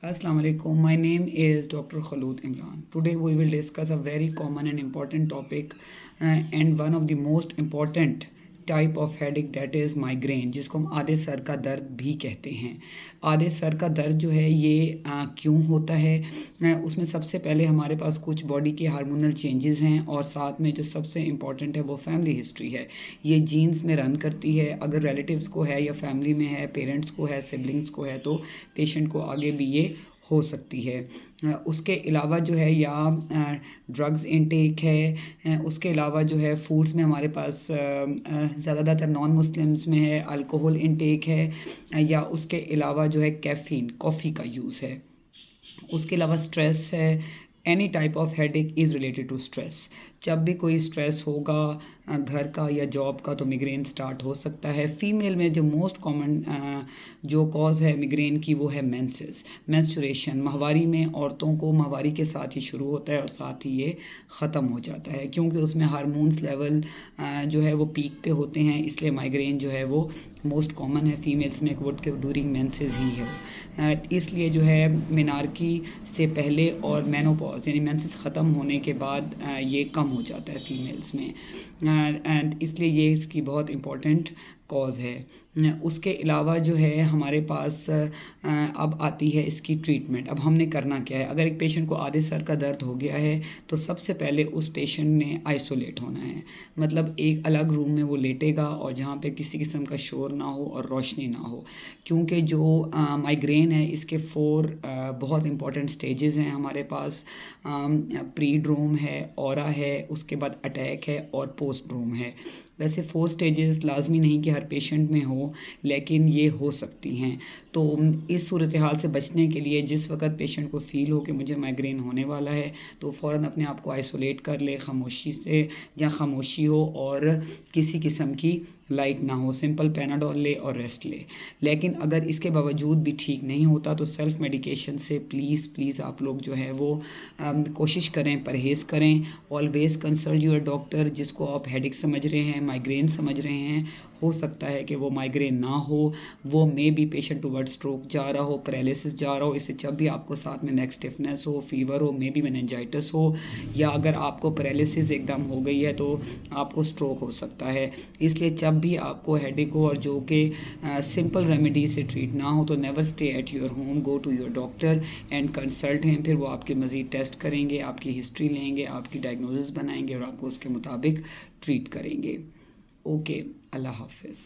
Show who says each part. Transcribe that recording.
Speaker 1: Assalamu alaikum. My name is Dr. Khalud Imran. Today we will discuss a very common and important topic and one of the most important type of headache that is migraine, जिसको हम आधे sir का दर्द भी कहते हैं। आधे sir का दर्द जो है ये क्यों होता है, उसमें सबसे पहले हमारे पास कुछ बॉडी के हार्मोनल चेंजेस हैं और साथ में जो सबसे इम्पॉर्टेंट है वो फैमिली हिस्ट्री है। ये जीन्स में रन करती है, अगर रिलेटिव्स को है या फैमिली में है, पेरेंट्स को है, सिबलिंग्स को है, तो पेशेंट को आगे भी ये हो सकती है। उसके अलावा जो है या ड्रग्स इनटेक है, उसके अलावा जो है फूड्स में हमारे पास ज़्यादातर नॉन मुस्लिम्स में है अल्कोहल इनटेक है, या उसके अलावा जो है कैफ़ीन कॉफ़ी का यूज़ है। उसके अलावा स्ट्रेस है। Any type of headache is related to stress. जब भी कोई स्ट्रेस होगा घर का या जॉब का तो मिग्रेन स्टार्ट हो सकता है। फ़ीमेल में जो मोस्ट कॉमन जो कॉज है मिग्रेन की वो है मेंस्ट्रुएशन। माहवारी में औरतों को माहवारी के साथ ही शुरू होता है और साथ ही ये ख़त्म हो जाता है, क्योंकि उसमें हार्मोन्स लेवल जो है वो पीक पे होते हैं, इसलिए माइग्रेन जो है वो मोस्ट कॉमन है फीमेल्स में वो ड्यूरिंग मेंसेस ही है। इसलिए जो है मेनार्की से पहले और मेनोपॉज यानी मेंसेस ख़त्म होने के बाद ये कम हो जाता है फीमेल्स में, एंड इसलिए ये इसकी बहुत इम्पॉर्टेंट कॉज है। उसके अलावा जो है हमारे पास अब आती है इसकी ट्रीटमेंट। अब हमने करना क्या है, अगर एक पेशेंट को आधे सर का दर्द हो गया है तो सबसे पहले उस पेशेंट ने आइसोलेट होना है, मतलब एक अलग रूम में वो लेटेगा और जहाँ पे किसी किस्म का शोर ना हो और रोशनी ना हो, क्योंकि जो माइग्रेन है इसके 4 बहुत इंपॉर्टेंट स्टेजेस हैं हमारे पास। प्रीड्रोम है, ऑरा है, उसके बाद अटैक है और पोस्ट्रोम है। वैसे 4 स्टेजेस लाजमी नहीं कि हर पेशेंट में हो, लेकिन ये हो सकती हैं। तो इस सूरत हाल से बचने के लिए जिस वक्त पेशेंट को फ़ील हो कि मुझे माइग्रेन होने वाला है तो फ़ौरन अपने आप को आइसोलेट कर ले, खामोशी से, जहाँ खामोशी हो और किसी किस्म की लाइट ना हो, सिंपल पैनाडोल ले और रेस्ट ले। लेकिन अगर इसके बावजूद भी ठीक नहीं होता तो सेल्फ़ मेडिकेशन से प्लीज़ आप लोग जो है वो कोशिश करें, परहेज़ करें। ऑलवेज़ कंसल्ट योर डॉक्टर, जिसको आप हेडेक समझ रहे हैं, माइग्रेन समझ रहे हैं। हो सकता है कि वो माइग्रेन ना हो, वो may be patient toward stroke जा रहा हो, पैरालिसिस जा रहा हो। इससे जब भी आपको साथ में नेक स्टिफनेस हो, फीवर हो, मे बी मेनिंजाइटिस हो, या अगर आपको पैरालिसिस एकदम हो गई है तो आपको स्ट्रोक हो सकता है। इसलिए जब भी आपको हेडेक हो और जो कि सिंपल रेमेडी से ट्रीट ना हो तो never stay at your home, go to your doctor and consult हैं। फिर वो आपके मज़ीद टेस्ट करेंगे, आपकी हिस्ट्री लेंगे, आपकी डायग्नोसिस बनाएंगे और आपको उसके मुताबिक ट्रीट करेंगे। ओके, अल्लाह हाफिज़।